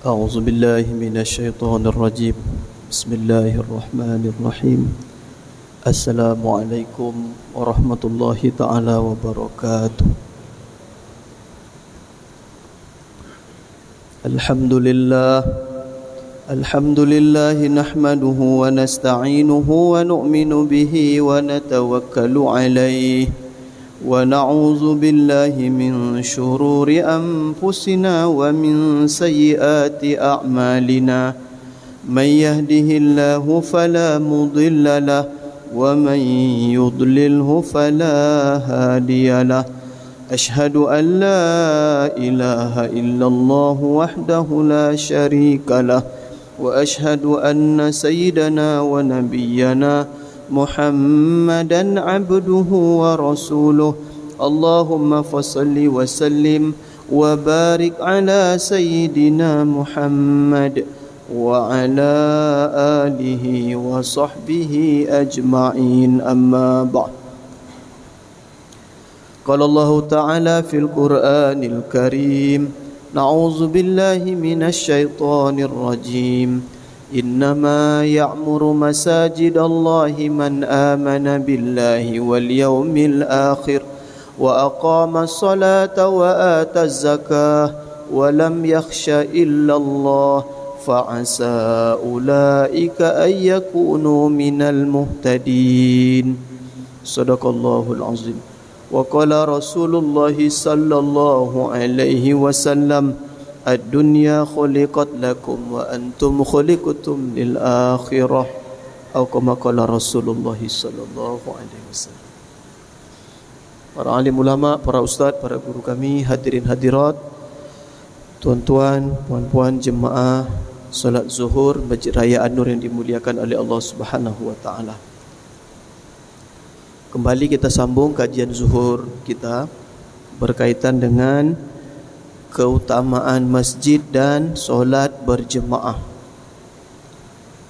أعوذ بالله من الشيطان الرجيم بسم الله الرحمن الرحيم السلام عليكم ورحمة الله تعالى وبركاته الحمد لله نحمده ونستعينه ونؤمن به ونتوكل عليه ونعوذ بالله من شرور أنفسنا ومن سيئات أعمالنا من يهده الله فلا مضل له ومن يضلله فلا هادي له أشهد أن لا إله إلا الله وحده لا شريك له وأشهد أن سيدنا ونبينا محمدا عبده ورسوله اللهم فصل وسلم وبارك على سيدنا محمد وعلى آله وصحبه أجمعين أما بعد قال الله تعالى في القرآن الكريم نعوذ بالله من الشيطان الرجيم إنما يعمر مساجد الله من آمن بالله واليوم الآخر وأقام الصلاة وآتى الزكاة ولم يخش إلا الله فعسى أولئك أن يكونوا من المهتدين صدق الله العظيم وقال رسول الله صلى الله عليه وسلم الدنيا خلقت لكم وأنتم خلقتم للآخرة أو كما قال رسول الله صلى الله عليه وسلم. Para alim ulama, para ustaz, para guru kami, hadirin hadirat, tuan-tuan, puan-puan jemaah solat zuhur Masjid Raya An-Nur yang dimuliakan oleh Allah Subhanahu wa taala. Kembali kita sambung kajian zuhur kita berkaitan dengan keutamaan masjid dan solat berjemaah.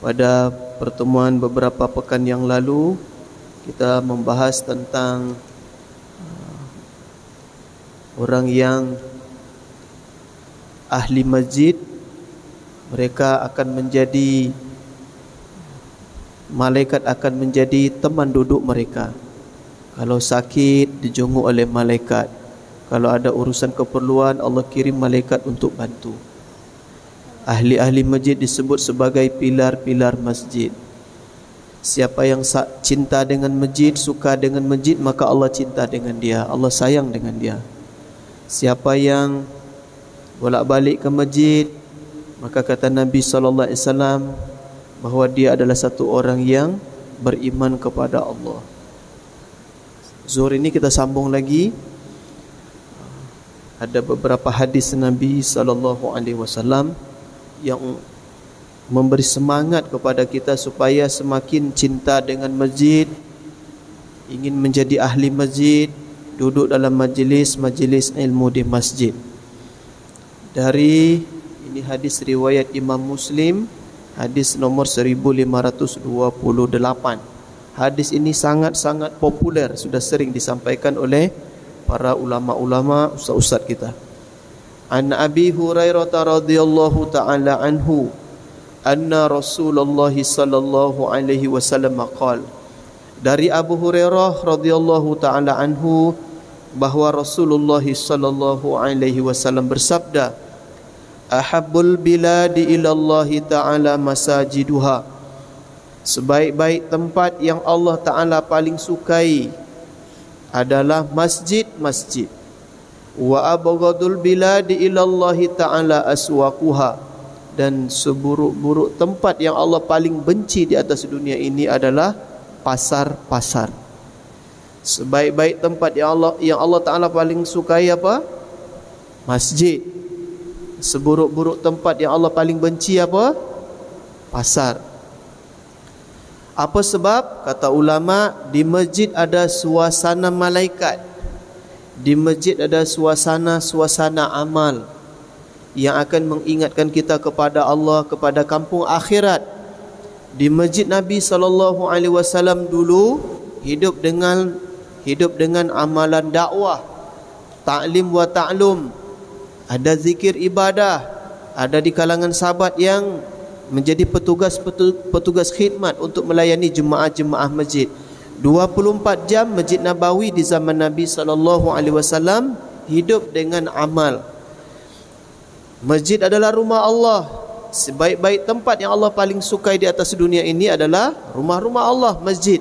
Pada pertemuan beberapa pekan yang lalu kita membahas tentang orang yang ahli masjid, mereka akan menjadi malaikat akan menjadi teman duduk mereka. Kalau sakit dijenguk oleh malaikat, kalau ada urusan keperluan Allah kirim malaikat untuk bantu. Ahli-ahli masjid disebut sebagai pilar-pilar masjid. Siapa yang cinta dengan masjid, suka dengan masjid, maka Allah cinta dengan dia, Allah sayang dengan dia. Siapa yang bolak-balik ke masjid, maka kata Nabi SAW bahawa dia adalah satu orang yang beriman kepada Allah. Zuhur ini kita sambung lagi. Ada beberapa hadis Nabi SAW yang memberi semangat kepada kita supaya semakin cinta dengan masjid, ingin menjadi ahli masjid, duduk dalam majlis ilmu di masjid. Dari ini hadis riwayat Imam Muslim, hadis nomor 1528. Hadis ini sangat-sangat populer, sudah sering disampaikan oleh para ulama-ulama, ustaz-ustaz kita. An Abi Hurairah radhiyallahu ta'ala anhu anna Rasulullah sallallahu alaihi wasallam qala. Dari Abu Hurairah radhiyallahu ta'ala anhu bahwa Rasulullah sallallahu alaihi wasallam bersabda, ahabbul biladi ila Allah ta'ala masajiduha. Sebaik-baik tempat yang Allah Ta'ala paling sukai adalah masjid-masjid. Wa abghadul biladi ilallahi ta'ala aswaquha. Dan seburuk-buruk tempat yang Allah paling benci di atas dunia ini adalah pasar-pasar. Sebaik-baik tempat yang Allah Ta'ala paling sukai apa? Masjid. Seburuk-buruk tempat yang Allah paling benci apa? Pasar. Apa sebab? Kata ulama, di masjid ada suasana malaikat. Di masjid ada suasana amal yang akan mengingatkan kita kepada Allah, kepada kampung akhirat. Di masjid Nabi SAW dulu hidup dengan amalan dakwah, ta'lim wa ta'lum, ada zikir ibadah, ada di kalangan sahabat yang menjadi petugas khidmat untuk melayani jemaah-jemaah masjid. 24 jam Masjid Nabawi di zaman Nabi SAW hidup dengan amal. Masjid adalah rumah Allah. Sebaik-baik tempat yang Allah paling sukai di atas dunia ini adalah rumah-rumah Allah, masjid.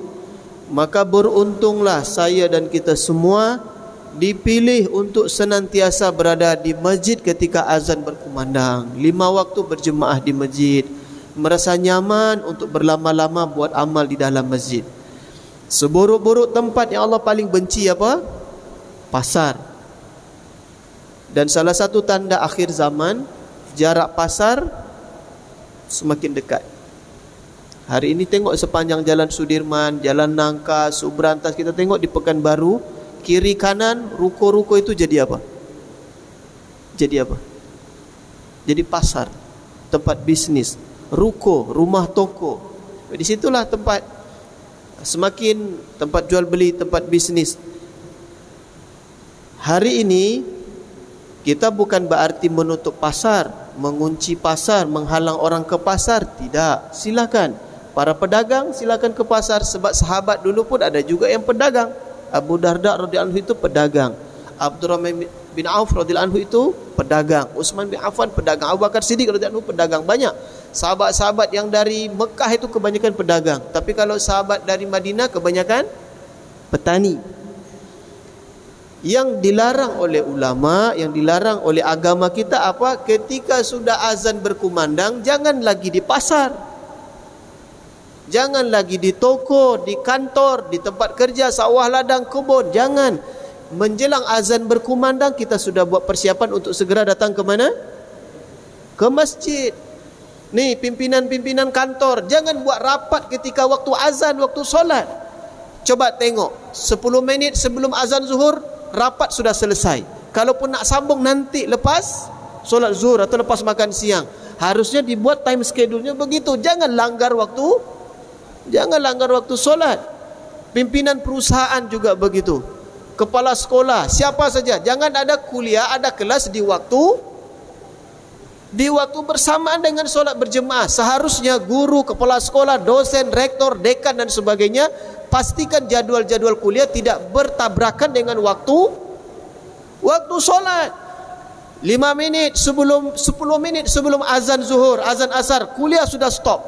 Maka beruntunglah saya dan kita semua dipilih untuk senantiasa berada di masjid ketika azan berkumandang. 5 waktu berjemaah di masjid. Merasa nyaman untuk berlama-lama buat amal di dalam masjid. Seburuk-buruk tempat yang Allah paling benci apa? Pasar. Dan salah satu tanda akhir zaman, jarak pasar semakin dekat. Hari ini tengok sepanjang Jalan Sudirman, Jalan Nangka, Subrantas, kita tengok di Pekanbaru, kiri kanan ruko-ruko itu jadi apa? Jadi apa? Jadi pasar, tempat bisnis, ruko, rumah toko. Di situlah tempat semakin tempat jual beli, tempat bisnis. Hari ini kita bukan berarti menutup pasar, mengunci pasar, menghalang orang ke pasar. Tidak, silakan. Para pedagang silakan ke pasar. Sebab sahabat dulu pun ada juga yang pedagang. Abu Darda radhiyallahu anhu itu pedagang. Abdurrahman bin Auf radhiyallahu anhu itu pedagang. Utsman bin Affan pedagang. Abu Bakar Siddiq radhiyallahu anhu pedagang. Banyak sahabat-sahabat yang dari Mekah itu kebanyakan pedagang. Tapi kalau sahabat dari Madinah kebanyakan petani. Yang dilarang oleh ulama, yang dilarang oleh agama kita apa? Ketika sudah azan berkumandang, jangan lagi di pasar, jangan lagi di toko, di kantor, di tempat kerja, sawah ladang, kebun. Jangan. Menjelang azan berkumandang, kita sudah buat persiapan untuk segera datang ke mana? Ke masjid. Nih pimpinan-pimpinan kantor, jangan buat rapat ketika waktu azan, waktu solat. Coba tengok, 10 minit sebelum azan zuhur rapat sudah selesai. Kalaupun nak sambung nanti lepas solat zuhur atau lepas makan siang, harusnya dibuat time schedule-nya begitu. Jangan langgar waktu, jangan langgar waktu solat. Pimpinan perusahaan juga begitu. Kepala sekolah, siapa saja, jangan ada kuliah, ada kelas di waktu bersamaan dengan solat berjemaah. Seharusnya guru, kepala sekolah, dosen, rektor, dekan dan sebagainya pastikan jadual-jadual kuliah tidak bertabrakan dengan waktu solat. 5 minit sebelum 10 menit sebelum azan zuhur, azan asar, kuliah sudah stop.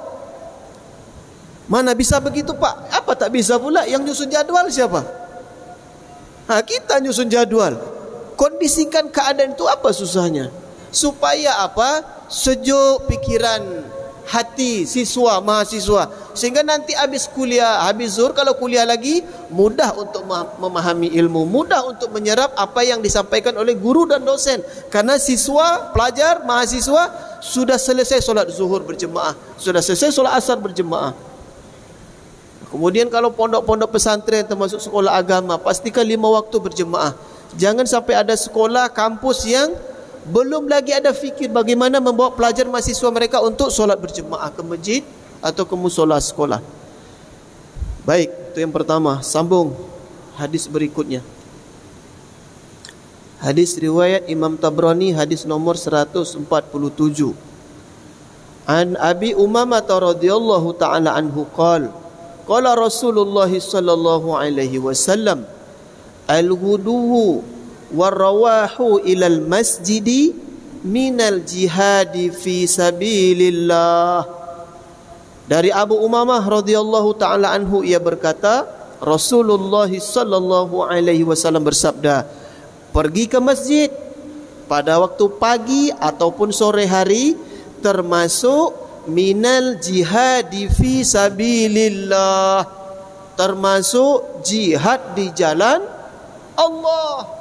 Mana bisa begitu, Pak? Apa tak bisa pula? Yang nyusun jadwal siapa? Kita nyusun jadwal. Kondisikan keadaan itu, apa susahnya? Supaya apa? Sejuk pikiran hati siswa, mahasiswa, sehingga nanti habis kuliah, habis zuhur, kalau kuliah lagi mudah untuk memahami ilmu, mudah untuk menyerap apa yang disampaikan oleh guru dan dosen. Karena siswa, pelajar, mahasiswa sudah selesai solat zuhur berjemaah, sudah selesai solat asar berjemaah. Kemudian kalau pondok-pondok pesantren termasuk sekolah agama, pastikan 5 waktu berjemaah. Jangan sampai ada sekolah, kampus yang belum lagi ada fikir bagaimana membawa pelajar mahasiswa mereka untuk solat berjemaah ke masjid atau ke musola sekolah. Baik, itu yang pertama. Sambung hadis berikutnya. Hadis riwayat Imam Tabrani, hadis nomor 147. An Abi Umamah radhiyallahu ta'ala anhu qala qala Rasulullah sallallahu alaihi wasallam al-ghuduwu warrawahu ilal masjidi minal jihadi fi sabilillah. Dari Abu Umamah radhiyallahu ta'ala anhu, ia berkata, Rasulullah sallallahu alaihi wasallam bersabda, pergi ke masjid pada waktu pagi ataupun sore hari termasuk minal jihadi fi sabilillah, termasuk jihad di jalan Allah.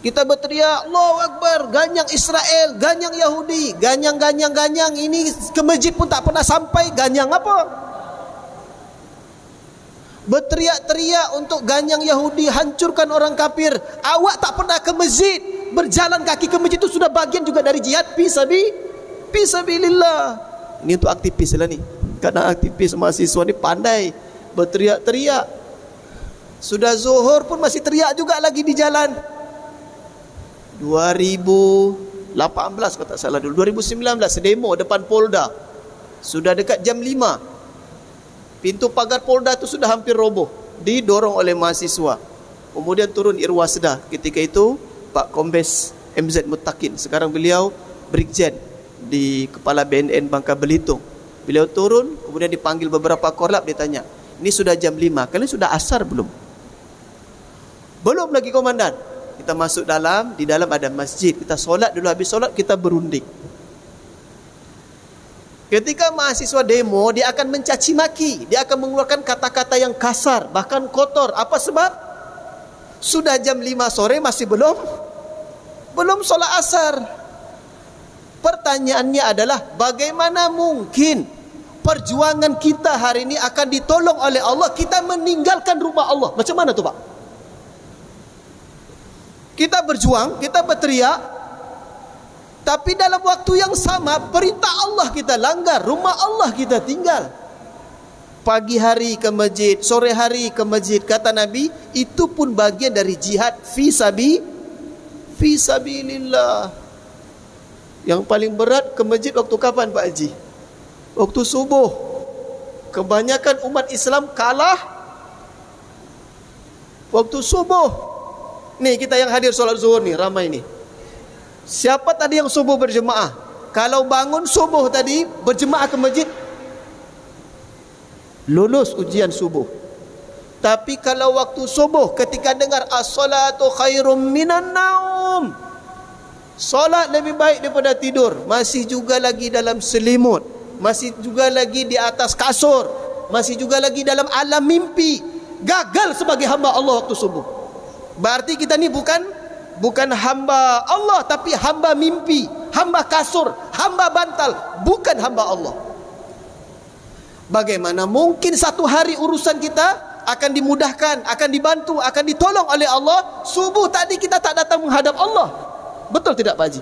Kita berteriak Allahu Akbar, ganyang Israel, ganyang Yahudi, ganyang ini ke masjid pun tak pernah sampai. Ganyang apa? Berteriak-teriak untuk ganyang Yahudi, hancurkan orang kafir. Awak tak pernah ke masjid, berjalan kaki ke masjid itu sudah bagian juga dari jihad fi sabilillah. Ini untuk aktivis lah ni. Karena aktivis mahasiswa ni pandai berteriak-teriak. Sudah zuhur pun masih teriak juga lagi di jalan. 2000 2018 kalau tak salah dulu, 2019 demo depan Polda. Sudah dekat jam 5. Pintu pagar Polda tu sudah hampir roboh, didorong oleh mahasiswa. Kemudian turun Irwasda. Ketika itu Pak Kombes MZ Muttaqin, sekarang beliau Brigjen di Kepala BNN Bangka Belitung. Beliau turun, kemudian dipanggil beberapa korlap, dia tanya, ini sudah jam 5, kalian sudah asar belum? Belum lagi komandan. Kita masuk dalam, di dalam ada masjid, kita solat dulu, habis solat kita berunding. Ketika mahasiswa demo, dia akan mencaci maki, dia akan mengeluarkan kata-kata yang kasar, bahkan kotor. Apa sebab? Sudah jam 5 sore masih belum solat asar. Pertanyaannya adalah, bagaimana mungkin perjuangan kita hari ini akan ditolong oleh Allah, kita meninggalkan rumah Allah? Macam mana tu Pak? Kita berjuang, kita berteriak, tapi dalam waktu yang sama perintah Allah kita langgar, rumah Allah kita tinggal. Pagi hari ke masjid, sore hari ke masjid, kata Nabi, itu pun bagian dari jihad fi sabilillah. Yang paling berat ke masjid waktu kapan Pak Haji? Waktu subuh. Kebanyakan umat Islam kalah waktu subuh. Nih kita yang hadir solat zuhur nih, ramai nih. Siapa tadi yang subuh berjemaah? Kalau bangun subuh tadi berjemaah ke masjid, lulus ujian subuh. Tapi kalau waktu subuh ketika dengar as-salatu khairum minan naum, solat lebih baik daripada tidur, masih juga lagi dalam selimut, masih juga lagi di atas kasur, masih juga lagi dalam alam mimpi, gagal sebagai hamba Allah waktu subuh. Berarti kita ni bukan hamba Allah, tapi hamba mimpi, hamba kasur, hamba bantal, bukan hamba Allah. Bagaimana mungkin satu hari urusan kita akan dimudahkan, akan dibantu, akan ditolong oleh Allah, subuh tadi kita tak datang menghadap Allah? Betul tidak Pak Haji?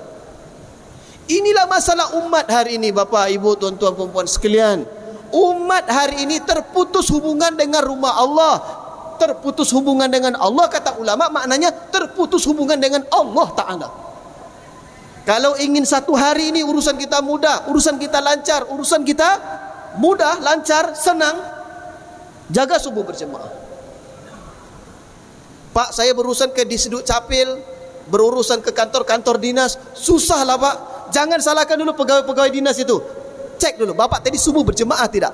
Inilah masalah umat hari ini, Bapak, Ibu, tuan-tuan, perempuan sekalian. Umat hari ini terputus hubungan dengan rumah Allah. Terputus hubungan dengan Allah, kata ulama, maknanya terputus hubungan dengan Allah Ta'ala. Kalau ingin satu hari ini urusan kita mudah, urusan kita lancar, urusan kita mudah, lancar, senang, jaga subuh berjemaah. Pak, saya berurusan ke Disduk Capil, berurusan ke kantor-kantor dinas, susah lah Pak. Jangan salahkan dulu pegawai-pegawai dinas itu. Cek dulu, Bapak tadi subuh berjemaah tidak?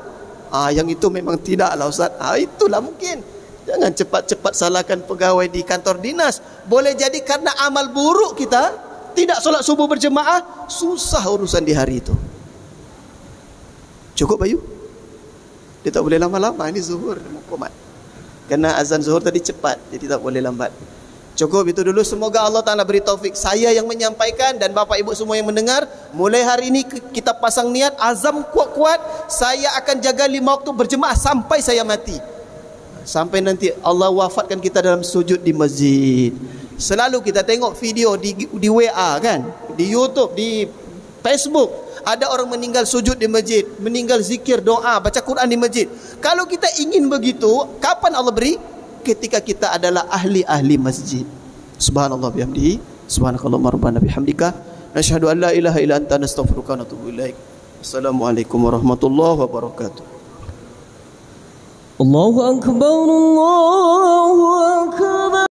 Yang itu memang tidak lah Ustaz. Itulah mungkin. Jangan cepat-cepat salahkan pegawai di kantor dinas. Boleh jadi karena amal buruk kita, tidak solat subuh berjemaah, susah urusan di hari itu. Cukup Bayu? Dia tak boleh lama-lama, ini zuhur komat. Karena azan zuhur tadi cepat, jadi tak boleh lambat. Cukup itu dulu. Semoga Allah Ta'ala beri taufik. Saya yang menyampaikan dan Bapak Ibu semua yang mendengar, mulai hari ini kita pasang niat, azam kuat-kuat, saya akan jaga 5 waktu berjemaah sampai saya mati. Sampai nanti Allah wafatkan kita dalam sujud di masjid. Selalu kita tengok video di WA kan, di YouTube, di Facebook, ada orang meninggal sujud di masjid, meninggal zikir, doa, baca Quran di masjid. Kalau kita ingin begitu, kapan Allah beri? Ketika kita adalah ahli-ahli masjid. Subhanallah bihamdihi, subhanakallahumma rabbana bihamdika, nasyhadu an la ilaha illa anta, nastaghfiruka wa natubu ilaik. Assalamualaikum warahmatullahi wabarakatuh. Allahu akbar, Allahu